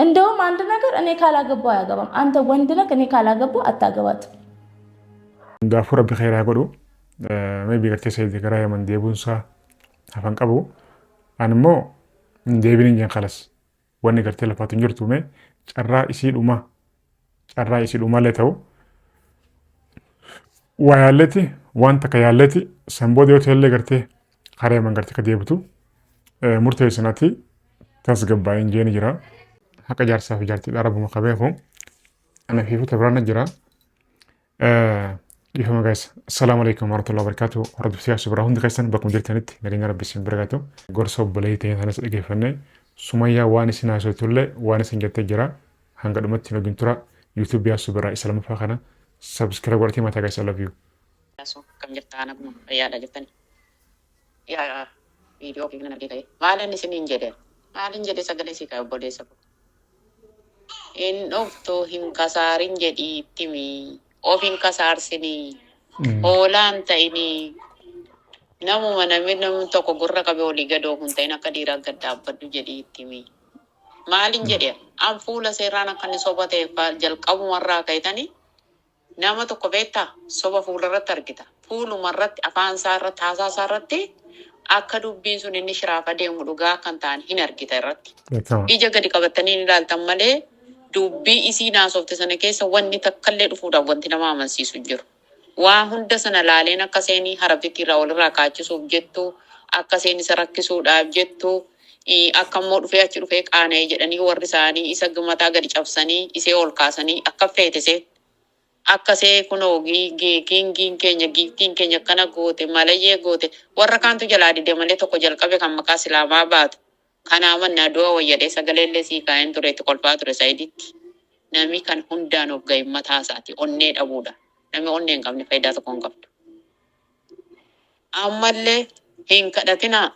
እንደውም አንድ ነገር እኔ ካላገባው አያገባም። አንተ ወንድ ነህ፣ እኔ ካላገባው አታገባትም። Daafuu rabbi khayraa godhu maybe gartee sayidii garaa yaman deebuunsaa hafan qabu ani immoo hin deebin hin kalas wanni gartee lafaatu hin jirtu mee carraa isii dhumallee ta'u waa yaalleeti waan takka yaalleeti sanbooda yoo ta'ellee gartee karaa yaman gartee ka deebitu murteessinati tasgabbaa hin jeeni jira haqa jaarsaa fi jaartii dharabuma qabeefu ana fiifuta biraana jira. Ifama guys, assalamu alaikum warahmatullahi wabarakatuh. Hordu fiyaa subra hundi qaysan bakum jirtanitti naganya rabbi sin barakaatu. Gorso baleeytee tanas dhageeffanne Sumayyaa waan isin haasoftulle waan isin jettee jira. Hanga dhumatti nagin tura YouTube yaa subra islaama faa kana subscribe godhatii mataa guys, I love you. Kam jirtaan akkuma fayyaadha jettani. Yaa viidiyoo fi kana argite. Maalin isiniin jedhe? Maalin jedhe sagalee si kaa'u bodeessa. In dhuftu hin kasaarin jedhii timi. Ofin kasaarsini hoolaan ta'ini namuma namni tokko gurra qabee olii gadoo kun ta'in akka dhiiraa gad dhaabbadhu jedhii ittimi. Maalin jedhe an fuula seeraan akkanni soba ta'e jalqabumarraa ka'etani nama tokko beektaa soba fuularratti argita. Fuulumarratti afaan isaarratti haasaa isaarratti akka dubbiin sun inni shiraafa deemu dhugaa kan ta'an hin argita irratti. Ija gadi qabatanii ilaaltan malee dubbii isii naasofte sana keessa wanni takkallee dhufuudhaaf wanti nama amansiisu jiru. Waa hunda sana laaleen akka seenii harafitti irraa walirraa kaachisuuf jettu, akka seenii isa rakkisuudhaaf jettu, akka immoo dhufee achi dhufee qaana'ee jedhanii warri isaanii isa mataa gadi cabsanii isee ol kaasanii akka feetise akka see kunoo giiftiin keenya akkana goote malayyee goote warra kaantu jalaa dide malee tokko jalqabe kan maqaa islaamaa baatu. Kana mannaa du'a wayyadee sagaleellee sii kaa'een ture itti kolfaa ture sayiditti. Namni kan hundaan of ga'e mataa isaati onnee dhabuudha. Namni onnee hin qabne faayidaa tokko hin qabdu. Ammallee hin kadhatinaa.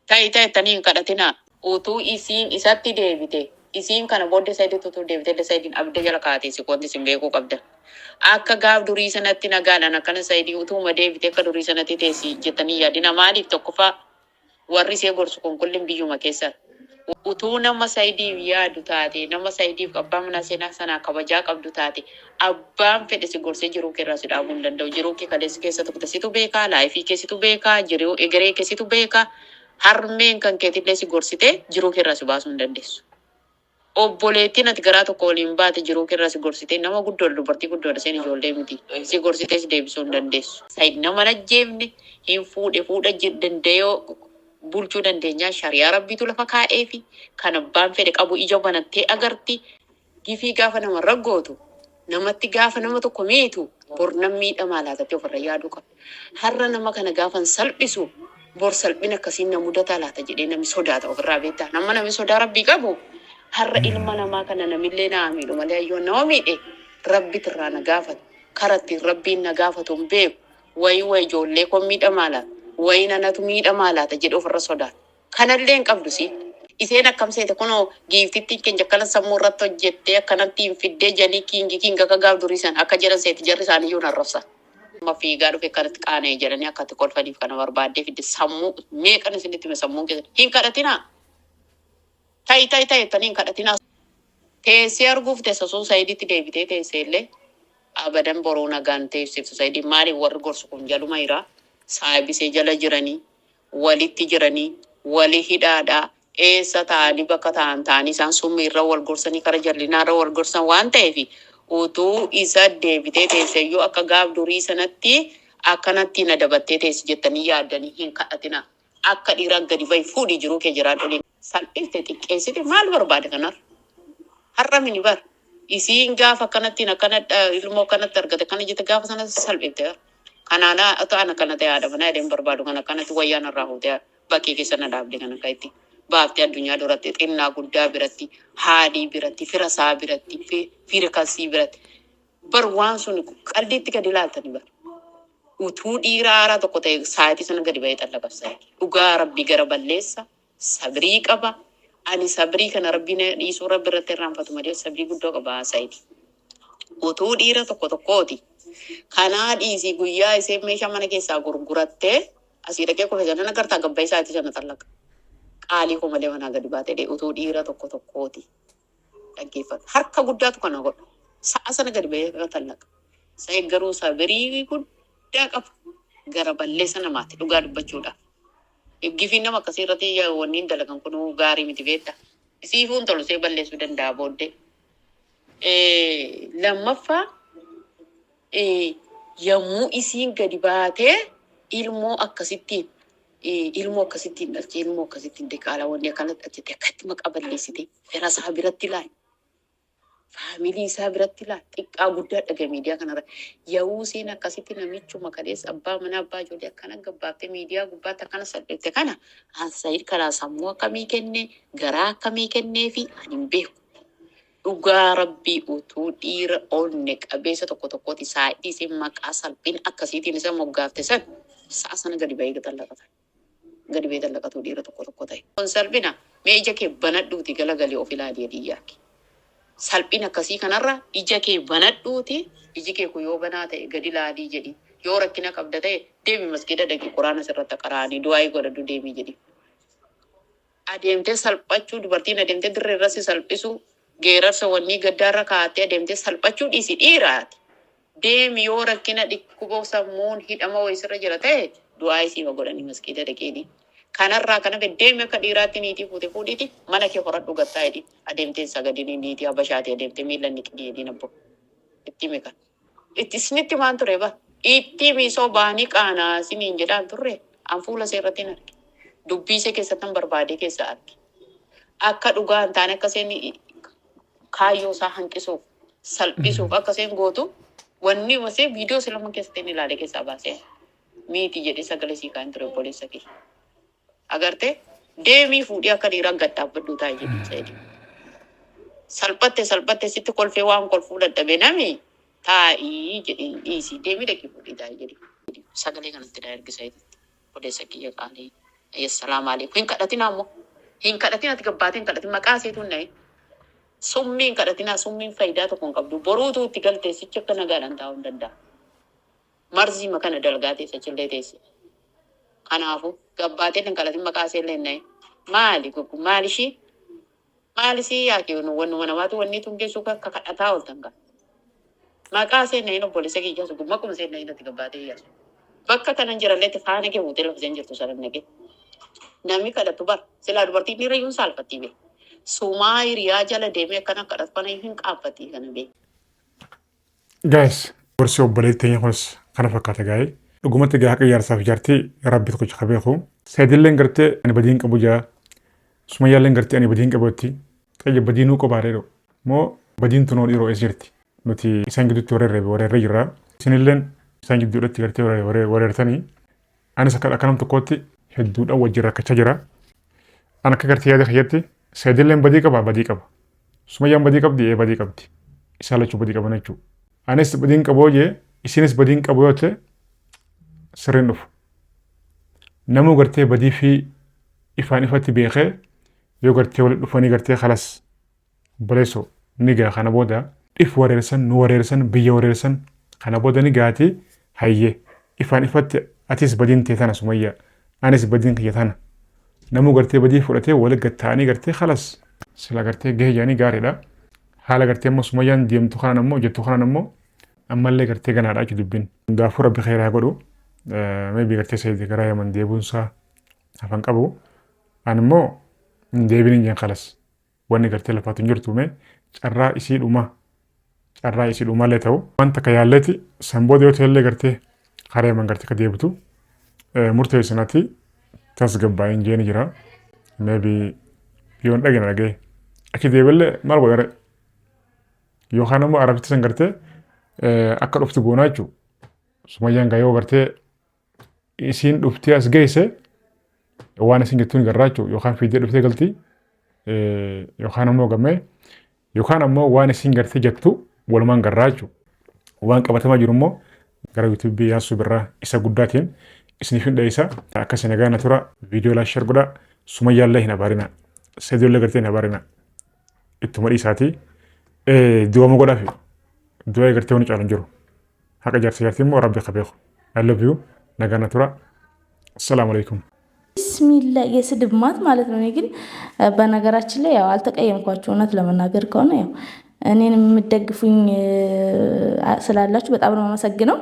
Ta'ettanii hin kadhatinaa. Utuu isiin isatti deebite. Isiin kana booddee sayiditti utuu deebite sayidiin abidda jala kaatee si qoonni sin beekuu qabda. Akka gaaf durii sanatti nagaadhaan akkana sayidii utuuma deebite akka durii sanatti teessi jettanii yaadina maaliif tokkoffaa warri see gorsu kunkullin biyyuma keessa utuu nama sayidiif yaadu taate nama sayidiif abbaa mana seenaa sanaa kabajaa qabdu taate abbaan fedhe si gorsee jiruu keerraa si dhaabuu hin danda'u. Jiruu kee kaleessi keessa tokko situ beekaa, laayifii keessitu beekaa, jiruu egeree keessitu beekaa, harmeen kan keetillee si gorsite jiruu keerraa si baasuu hin dandeessu. Obboleettiin ati garaa tokko waliin baate jiruu keerraa si gorsite nama guddoodha dubartii guddoodha seen ijoollee miti si gorsite si deebisuu hin dandeessu. Sayid nama najjeefne hin fuudha danda'ee bulchuu dandeenyaa shariyaa rabbiitu lafa kaa'ee fi kan abbaan fedhe qabu ija banattee agarti. Gifii gaafa nama raggootu namatti gaafa nama tokko miitu bor nam miidhamaa laatatti ofirra yaaduu qaba. Har'a nama kana gaafan salphisu bor salphina akkasiin na mudataa laata jedhee namni sodaata ofirraa beektaa. Namni sodaa rabbii qabu har'a ilma namaa kana namillee naa miidhu malee ayyoon nama miidhe rabbitirraa na gaafatu karatti rabbiin na gaafatu hin beeku wayi ijoollee koo miidhamaa laata. Wayina natu miidhamaa laata jedhu ofirra sodaata. Kanallee hin qabdu si. Iseen akkam seete kunoo giiftittiin keenya akkana sammuu irratti hojjettee akkanatti hin fiddee jalii kiinga akka gaaf durii sana akka jedhan seeti jarri isaanii iyyuu narrabsa. Amma fiigaa dhufe kanatti qaana'ee jedhanii akkatti kolfaniif kana barbaaddee fidde sammuu meeqan isinitti hime sammuun keessatti hin kadhatinaa. Ta'ettanii hin kadhatinaa. Teessee arguuf teessa sun sayiditti deebitee teesseellee abadan boruu nagaan teessiftu sayidii maaliif warri gorsu kun jaluma hiraa. Saayibisee jala jiranii, walitti jiranii, walii hidhaadhaa, eessa ta'anii bakka ta'anii isaan summii irra wal gorsanii kara jallinaa irra wal gorsan waan ta'eef utuu isa deebitee teesseeyyuu akka gaaf durii sanatti akkanatti na dabattee teessi jettanii yaaddanii hin kadhatinaa. Akka dhiiraa gadi bahi fuudhii jiruu kee jiraan oliin salphifte xiqqeessite maal barbaade kanar? Har'a mini bar isiin gaafa akkanatti ilmoo akkanatti argate kana jette gaafa sanatti salphifte. Kanaana otoo ana kana ta'e haadha manaa edeen barbaadu kana kanatti wayyaan irraa fuutee bakkee keessa na dhaabde kana ka'itti baaftee addunyaa duratti xinnaa guddaa biratti haadhii biratti fira isaa biratti fira kasii biratti bar waan sun qalbiitti gadi ilaaltanii bar utuu dhiiraa haaraa tokko ta'e sa'aatii sana gadi ba'ee xalla qabsaa dhugaa rabbi gara balleessa sabrii qaba ani sabrii kana rabbiin dhiisuu rabbi irratti irraanfatu malee sabrii guddoo qaba sa'aatii utuu dhiira tokkooti. Kanaa dhiisii guyyaa isee meeshaa mana keessaa gurgurattee asii dhaqee qofa sana agartaa gabba isaatii sana xallaqa. Qaalii koo malee manaa gadi baatee utuu dhiira tokkooti. dhaggeeffatu. Harka guddaatu kana godhu. Sa'a sana gadi bahee tallaqa. Isa eeggaruu isaa birii guddaa qaba. Gara balleessa namaatti dhugaa dubbachuudhaaf. Gifiin nama akkasii irratti wanni dalagan kun gaarii miti beekta. Isiifuun tolusee balleessuu danda'a booddee. Lammaffaa yommuu isiin gadi baatee ilmoo akkasittiin dhalchee ilmoo akkasittiin deeqaalaa wanni akkanatti achitti akkatti maqaa balleessite fira isaa biratti ilaali. Faamilii isaa biratti ilaali. Xiqqaa guddaa dhaga miidiyaa kanarra. Yahuu isiin akkasitti namichuma kaleessa abbaa manaa abbaa ijoollee akkana gabbaaftee miidiyaa gubbaatti akkana salphifte kana Saayid karaa sammuu akkamii kennee garaa akkamii kennee fi ani hin beeku. Dhugaa rabbii utuu dhiira onne qabeessa tokkooti Saayid isiin maqaa salphina akkasiitiin isa moggaafte san sa'a sana gadi bahee xallaqata. Gadi bahee xallaqatu dhiira tokko ta'e. Kun salphina mee ija kee banadhuuti galagalee of ilaalee dhiyyaaki. Salphina akkasii kanarra ija kee banadhuuti iji kee kun yoo banaa ta'e gadi ilaalii jedhi. Yoo rakkina qabda ta'e deemi masgida dhaqi quraana sirratti qaraanii du'aa godhadhu deemii jedhi. Adeemtee salphachuu dubartiin adeemtee dirree irratti salphisuu geerarsa wanni gaddaarra kaa'attee adeemtee salphachuu dhiisi dhiiraati. Deemi yoo rakkina dhukkuba sammuun hidhama wayisirra jira ta'e du'aa isii godhanii masgida dhaqeeni. Kanarraa kana deemi akka dhiiraatti niitii fuudhiiti mana kee horadhu gattaa jedhi adeemtee sagadini niitii habashaati adeemtee miila niqdii jedhiin abbo. Itti mika. Isinitti maan ture ba? Itti miisoo baanii qaanaa siniin jedhaan turre an fuula seerratti hin arge. Dubbii ishee keessatti barbaadee keessa arge. Akka dhugaa hin taane akka isheen kaayyoo isaa hanqisuuf salphisuuf akka isheen gootu wanni wasee viidiyoo silama keessatti hin ilaale keessaa baasee miitii jedhee sagalee sii kaan ture obboleessa kee. Agarte deemii fuudhii akka dhiiraan gad dhaabbadhu taa'ee jedhu. Salphatte sitti kolfee waan kolfuu dadhabee nami taa'ii jedhee dhiisii deemii dhaqii fuudhii taa'ee jedhu. Sagalee kanatti dha ergisa odeessa kiyya qaalee. Assalamu alaikum. Hin kadhatinaa ammoo. Hin kadhatin ati gabbaatee hin kadhatin maqaa seetuun na'e. Summii hin kadhatinaa summiin faayidaa tokko hin qabdu. Boruutu itti galtee sichi akka nagaadhaan taa'uu hin danda'a. Marzii makana dalgaa teessa cillee teesse. Kanaafuu gabbaatee hin kadhatin maqaa seellee hin na'e. Maali goggu maali ishii? Maali ishii yaake wanuma namaatu wanni tun geessu akka kadhataa ooltan qaba. Maqaa seennee hin obboleessa kiyya su gummaquma seennee hin ati gabbaatee yaasu. Bakka kanan jirallee faana kee fuutee lafa isheen jirtu sadan nagee. Namni kadhatu bara silaa dubartiin dhiira iyyuu saalfattii bee. Sumaa hiriyaa jala deemee akkana kadhatu kana hin qaabbatii kana bee. Guys, gorsi obboleetti teenya kunis kana fakkaata gaa'ee. Dhugumatti gaa akka ijaarsaaf ijaartii rabbi tokko caka beeku. Saayidilleen gartee ani badiin qabu jaa. Sumayyaalleen gartee ani badiin qabutti. Qayya badiinuu qobaadhee dho. Moo badiin tunoo dhiiroo ees jirti. Nuti isaan gidduutti warreerree jirra. Isinilleen isaan gidduudhatti gartee wareertanii. Anis akka nam tokkootti hedduudhaan wajjin rakkachaa jira. An akka gartee yaada kiyyaatti saayidilleen badii qaba. Sumayyaan badii qabdi badii qabdi. Isaan lachuu badii qaban jechuudha. Anis badiin qaboo jee isinis badiin qabu yoo ta'e sirriin dhufu. Namuu gartee badii fi ifaan ifatti beekee yoo gartee walitti dhufanii gartee halas obboleessoo ni gaa kana booda if wareersan nu wareersan biyya wareersan kana booda ni gaati hayyee ifaan ifatti atis badiin tee tana Sumayyaa anis badiin kiyya tana. Namuu gartee badii fudhatee walitti gatta'anii gartee halas sila gartee gahee jaanii gaariidha. Haala gartee ammoo Sumayyaan deemtu kanaan ammoo jettu kanaan ammoo ammallee gartee ganaadha achi dubbiin. Gaafuu rabbi khayraa godhu. Maybe gartee Saayid garaa yaman deebuunsaa hafan qabu. Ani immoo hin deebin hin jeen kalas. Wanni gartee lafaatu hin jirtu mee carraa isii dhumallee ta'u. Wanta ka yaalleeti sanbooda yoo ta'ellee gartee karaa yaman gartee ka deebitu. Murteessinati tasgabbaa'ee hin jeeni jira. Maybe yoon dhagina dhagee. Achi deebillee maal godhare. Yookaan immoo arabatti san gartee akka dhufti goonaa jechuudha. Sumayyaan gaa yoo gartee isiin dhuftee as geesse waan isin jettuun garraa jechuudha. Yookaan fiidee dhuftee galti yookaan ammoo gammee yookaan ammoo waan isin gartee jettu walumaan garraa jechuudha. Waan qabatamaa jiru immoo gara yuutuubii yaasuu birraa isa guddaatiin isiniif hin dheeysa. Akkasii nagaa na tura viidiyoo laashar godha. Sumayyaallee hin abaarina. Saayidillee gartee hin abaarina. Ittuma dhiisaatii du'ama godhaafi du'a gartee wani caalan jiru. Haqa jaarsa jaartii immoo rabbi qabeeku. I love you. Nagaa na tura. Assalamu alaikum. ቢስሚላ የስድብ ማት ማለት ነው። እኔ ግን በነገራችን ላይ ያው አልተቀየምኳችሁ። እውነት ለመናገር ከሆነ ያው እኔን የምትደግፉኝ ስላላችሁ በጣም ነው የማመሰግነው።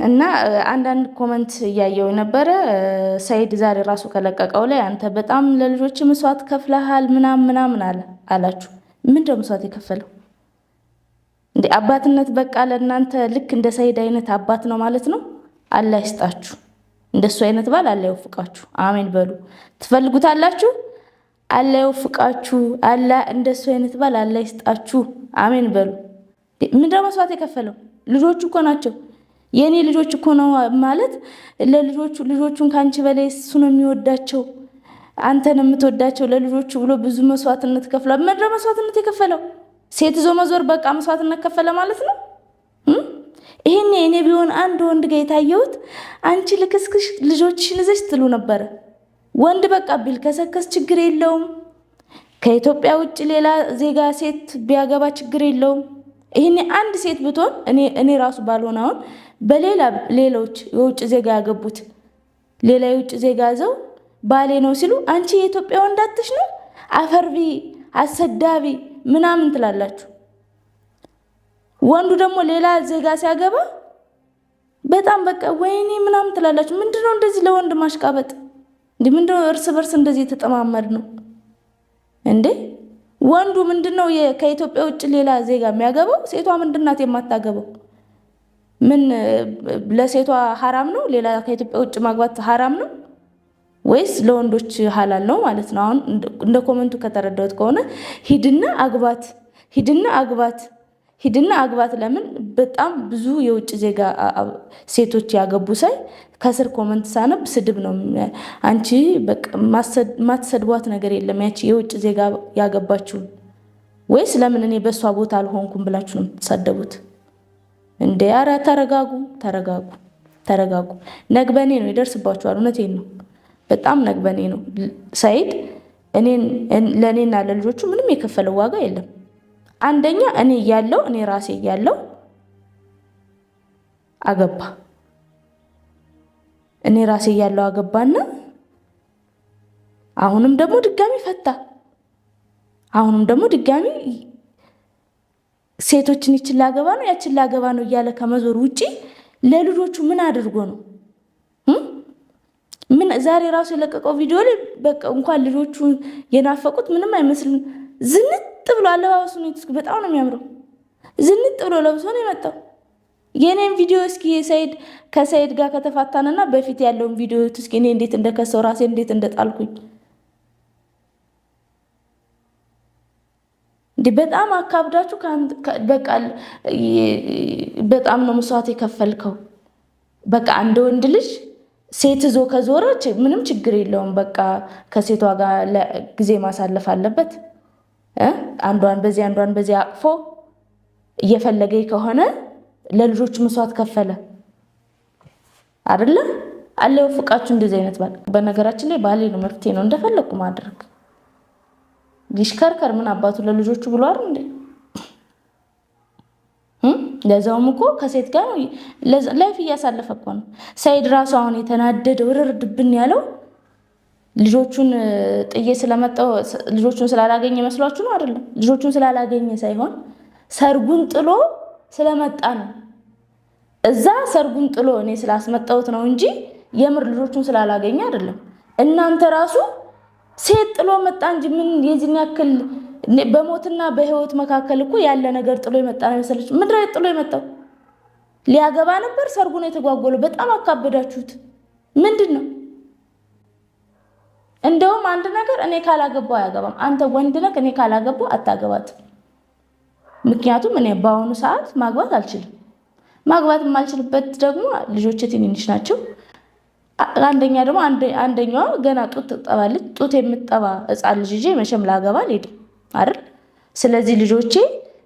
እና አንዳንድ ኮመንት እያየው ነበረ። ሰይድ ዛሬ ራሱ ከለቀቀው ላይ አንተ በጣም ለልጆች መስዋዕት ከፍለሃል ምናምን አላችሁ። ምንድነው መስዋዕት የከፈለው እንዴ? አባትነት በቃ ለእናንተ ልክ እንደ ሰይድ አይነት አባት ነው ማለት ነው። አላህ ይስጣችሁ። እንደሱ አይነት ባል አላህ ይወፍቃችሁ። አሜን በሉ። ትፈልጉታላችሁ? አላህ ይወፍቃችሁ። አላህ እንደሱ አይነት ባል አላህ ይስጣችሁ። አሜን በሉ። ምንድነው መስዋዕት የከፈለው? ልጆቹ እኮ ናቸው። የኔ ልጆች እኮ ነው ማለት ልጆቹን ካንቺ በላይ እሱ ነው የሚወዳቸው። አንተን የምትወዳቸው ለልጆቹ ብሎ ብዙ መስዋዕትነት ከፍሏል። ምንድነው መስዋዕትነት የከፈለው? ሴት ይዞ መዞር በቃ መስዋዕትነት ከፈለ ማለት ነው። ይሄኔ እኔ ቢሆን አንድ ወንድ ጋር የታየሁት አንቺ ልክስክሽ ልጆችሽን ይዘሽ ትሉ ነበረ። ወንድ በቃ ቢልከሰከስ ችግር የለውም። ከኢትዮጵያ ውጭ ሌላ ዜጋ ሴት ቢያገባ ችግር የለውም። ይሄኔ አንድ ሴት ብትሆን እኔ ራሱ ባልሆን አሁን ሌሎች የውጭ ዜጋ ያገቡት ሌላ የውጭ ዜጋ ዘው ባሌ ነው ሲሉ አንቺ የኢትዮጵያ ወንድ አትሽ ነው አፈርቢ አሰዳቢ ምናምን ትላላችሁ። ወንዱ ደግሞ ሌላ ዜጋ ሲያገባ በጣም በቃ ወይኔ ምናምን ትላላችሁ። ምንድነው እንደዚህ ለወንድ ማሽቃበጥ እንዴ? ምንድነው እርስ በርስ እንደዚህ የተጠማመድ ነው እንዴ? ወንዱ ምንድነው ከኢትዮጵያ ውጭ ሌላ ዜጋ የሚያገባው? ሴቷ ምንድናት የማታገባው? ምን ለሴቷ ሐራም ነው? ሌላ ከኢትዮጵያ ውጭ ማግባት ሐራም ነው ወይስ ለወንዶች ሐላል ነው ማለት ነው? አሁን እንደ ኮመንቱ ከተረዳሁት ከሆነ ሂድና አግባት። ለምን በጣም ብዙ የውጭ ዜጋ ሴቶች ያገቡ ሳይ ከስር ኮመንት ሳነብ ስድብ ነው። አንቺ በቃ ማትሰድቧት ነገር የለም ያቺ የውጭ ዜጋ ያገባችሁ ወይስ ለምን እኔ በሷ ቦታ አልሆንኩም ብላችሁ ነው የምትሰደቡት እንዴ? ኧረ ተረጋጉ። ነግበኔ ነው ይደርስባችኋል። እውነቴን ነው። በጣም ነግበኔ ነው። ሰይድ ለእኔና ለልጆቹ ምንም የከፈለው ዋጋ የለም። አንደኛ እኔ ራሴ እያለው አገባ። አገባና አሁንም ደግሞ ድጋሚ ፈታ። አሁንም ደግሞ ድጋሚ ሴቶችን ያችን ላገባ ነው እያለ ከመዞር ውጪ ለልጆቹ ምን አድርጎ ነው? ምን ዛሬ ራሱ የለቀቀው ቪዲዮ ላይ በቃ እንኳን ልጆቹ የናፈቁት ምንም አይመስልም። ዝንጥ ብሎ አለባበሱ ነው በጣም ነው የሚያምረው። ዝንጥ ብሎ ለብሶ ነው የመጣው። የኔን ቪዲዮ እስኪ ከሰይድ ጋር ከተፋታነና በፊት ያለውን ቪዲዮ እስኪ እኔ እንዴት እንደከሰው ራሴ እንዴት እንደጣልኩኝ እንዴ! በጣም አካብዳችሁ በቃ በጣም ነው መስዋዕት የከፈልከው። በቃ አንድ ወንድ ልጅ ሴት ይዞ ከዞረ ምንም ችግር የለውም። በቃ ከሴቷ ጋር ጊዜ ማሳለፍ አለበት። አንዷን በዚህ አቅፎ እየፈለገኝ ከሆነ ለልጆቹ መስዋዕት ከፈለ አይደለ? አለ ይወፍቃችሁ እንደዚህ አይነት ባል። በነገራችን ላይ ባሌ ነው መፍትሄ ነው እንደፈለኩ ማድረግ። ሊሽከርከር ምን አባቱ ለልጆቹ ብሎ አይደል እንዴ? ለዛውም እኮ ከሴት ጋር ነው ላይፍ እያሳለፈ እኮ ነው። ሰይድ ራሱ አሁን የተናደደ ወረርድብን ያለው ልጆቹን ጥዬ ስለመጣው ልጆቹን ስላላገኘ መስሏችሁ ነው? አይደለም። ልጆቹን ስላላገኘ ሳይሆን ሰርጉን ጥሎ ስለመጣ ነው። እዛ ሰርጉን ጥሎ እኔ ስላስመጣሁት ነው እንጂ የምር ልጆቹን ስላላገኘ አይደለም። እናንተ ራሱ ሴት ጥሎ መጣ እንጂ ምን የዚህን ያክል በሞትና በህይወት መካከል እኮ ያለ ነገር ጥሎ የመጣ ነው መሰለች። ምድር ላይ ጥሎ የመጣው ሊያገባ ነበር። ሰርጉን የተጓጎለው በጣም አካበዳችሁት። ምንድነው? እንደውም አንድ ነገር እኔ ካላገባው አያገባም። አንተ ወንድ ነህ፣ እኔ ካላገባው አታገባትም። ምክንያቱም እኔ በአሁኑ ሰዓት ማግባት አልችልም። ማግባት የማልችልበት ደግሞ ልጆቼ ትንንሽ ናቸው። አንደኛ ደግሞ አንደኛዋ ገና ጡት ትጠባለች። ጡት የምትጠባ ህፃን ልጅ ይዤ መቼም ላገባ አልሄድም አይደል? ስለዚህ ልጆቼ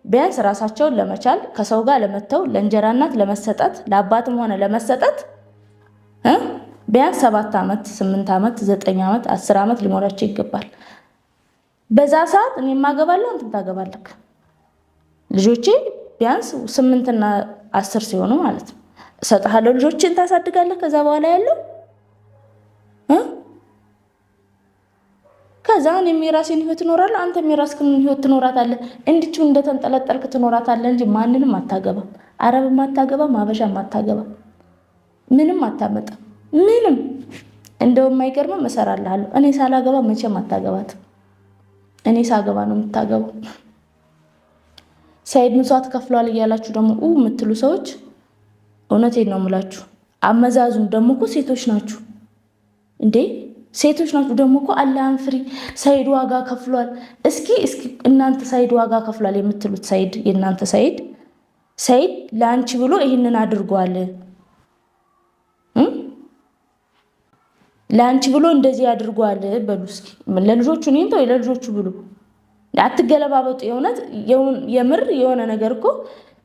ቢያንስ ራሳቸውን ለመቻል ከሰው ጋር ለመተው ለእንጀራ እናት ለመሰጠት ለአባትም ሆነ ለመሰጠት ቢያንስ 7 ዓመት 8 ዓመት 9 ዓመት 10 ዓመት ሊሞላቸው ይገባል። በዛ ሰዓት እኔ ማገባለሁ፣ አንተም ታገባለህ። ልጆቼ ቢያንስ 8 እና 10 ሲሆኑ ማለት ነው እሰጥሃለሁ። ልጆችን ታሳድጋለህ። ከዛ በኋላ ያለው ከዛ እኔም የራሴን ህይወት እኖራለሁ፣ አንተም የራስህን ህይወት ትኖራታለህ። እንዲችው እንደተንጠለጠልክ ትኖራታለህ እንጂ ማንንም አታገባም። አረብም አታገባም፣ አበሻም አታገባም። ምንም አታመጣም። ምንም እንደውም አይገርምም፣ እሰራልሃለሁ። እኔ ሳላገባ መቼም አታገባትም። እኔ ሳገባ ነው የምታገባው። ሰይድ መስዋዕት ከፍሏል እያላችሁ ደግሞ የምትሉ ሰዎች እውነቴን ነው የምላችሁ። አመዛዙም ደግሞ እኮ ሴቶች ናችሁ እንዴ! ሴቶች ናችሁ ደግሞ እኮ አላህን ፍሪ። ሰይድ ዋጋ ከፍሏል። እስኪ እናንተ ሰይድ ዋጋ ከፍሏል የምትሉት ሰይድ፣ የእናንተ ሰይድ ለአንቺ ብሎ ይህንን አድርጓል፣ ለአንቺ ብሎ እንደዚህ አድርጓል በሉ እስኪ። ለልጆቹ እኔን ተው፣ ለልጆቹ ብሎ አትገለባበጡ። የምር የሆነ ነገር እኮ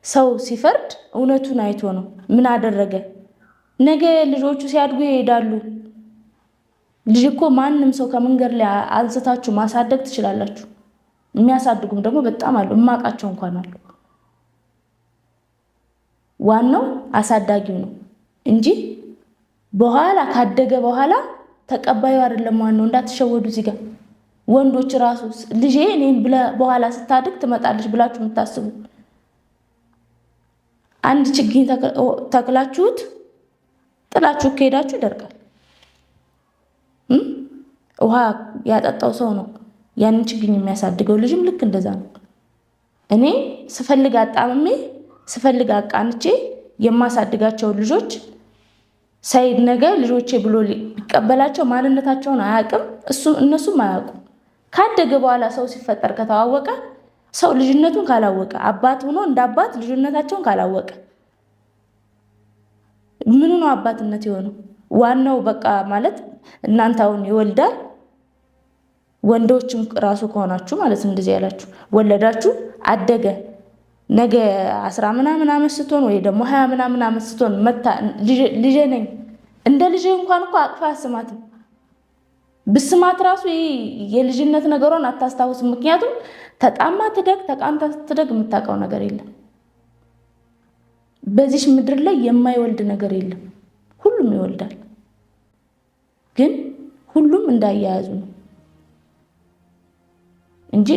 ሰው ሲፈርድ እውነቱን አይቶ ነው። ምን አደረገ? ነገ ልጆቹ ሲያድጉ ይሄዳሉ። ልጅ እኮ ማንም ሰው ከመንገድ ላይ አንስታችሁ ማሳደግ ትችላላችሁ። የሚያሳድጉም ደግሞ በጣም አሉ፣ እማቃቸው እንኳን አሉ። ዋናው አሳዳጊው ነው እንጂ በኋላ ካደገ በኋላ ተቀባዩ አይደለም ዋናው። እንዳትሸወዱ እዚህ ጋር ወንዶች ራሱ ልጄ እኔን በኋላ ስታድግ ትመጣለች ብላችሁ የምታስቡ አንድ ችግኝ ተክላችሁት ጥላችሁ ከሄዳችሁ ይደርቃል። ውሃ ያጠጣው ሰው ነው ያንን ችግኝ የሚያሳድገው። ልጅም ልክ እንደዛ ነው። እኔ ስፈልግ አጣምሜ ስፈልግ አቃንቼ የማሳድጋቸው ልጆች ሰይድ ነገ ልጆቼ ብሎ ሊቀበላቸው ማንነታቸውን አያውቅም፣ እነሱም አያውቁም። ካደገ በኋላ ሰው ሲፈጠር ከተዋወቀ ሰው ልጅነቱን ካላወቀ አባት ሆኖ እንደ አባት ልጅነታቸውን ካላወቀ ምኑ ነው አባትነት የሆነው? ዋናው በቃ ማለት እናንተ አሁን ይወልዳል። ወንዶችም ራሱ ከሆናችሁ ማለት እንደዚህ ያላችሁ ወለዳችሁ አደገ ነገ 10 ምናምን ዓመት ስትሆን ወይ ደግሞ 20 ምናምን ዓመት ስትሆን መታ ልጄ ነኝ እንደ ልጄ እንኳን እኮ አቅፋ አስማትም ብስማት ራሱ የልጅነት ነገሯን አታስታውስም። ምክንያቱም ተጣማ ትደግ ተቃምታ ትደግ የምታውቀው ነገር የለም። በዚህ ምድር ላይ የማይወልድ ነገር የለም። ሁሉም ይወልዳል፣ ግን ሁሉም እንዳያያዙ ነው እንጂ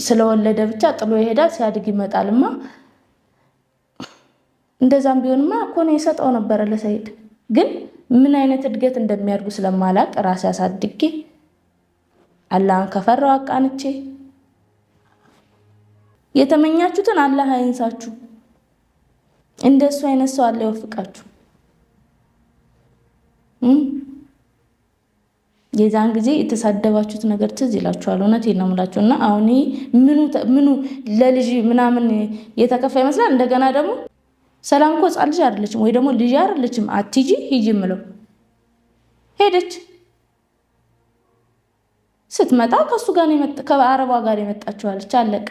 ስለወለደ ብቻ ጥሎ ይሄዳል፣ ሲያድግ ይመጣልማ። እንደዛም ቢሆንማ እኮ ነው የሰጠው ነበረ ለሰይድ። ግን ምን አይነት እድገት እንደሚያድጉ ስለማላቅ ራሴ አሳድጌ አላህን ከፈራው አቃንቼ የተመኛችሁትን አላህ አይንሳችሁ። እንደሱ አይነት ሰው አለ ይወፍቃችሁ። የዛን ጊዜ የተሳደባችሁት ነገር ትዝ ይላችኋል። እውነቴን ነው የምላችሁ። እና አሁን ምኑ ለልጅ ምናምን የተከፋ ይመስላል። እንደገና ደግሞ ሰላም እኮ ሕፃን ልጅ አይደለችም ወይ ደግሞ ልጅ አይደለችም። አትሂጂ ሂጂ የምለው ሄደች። ስትመጣ ከሱ ጋር ከአረቧ ጋር የመጣችኋለች። አለቀ።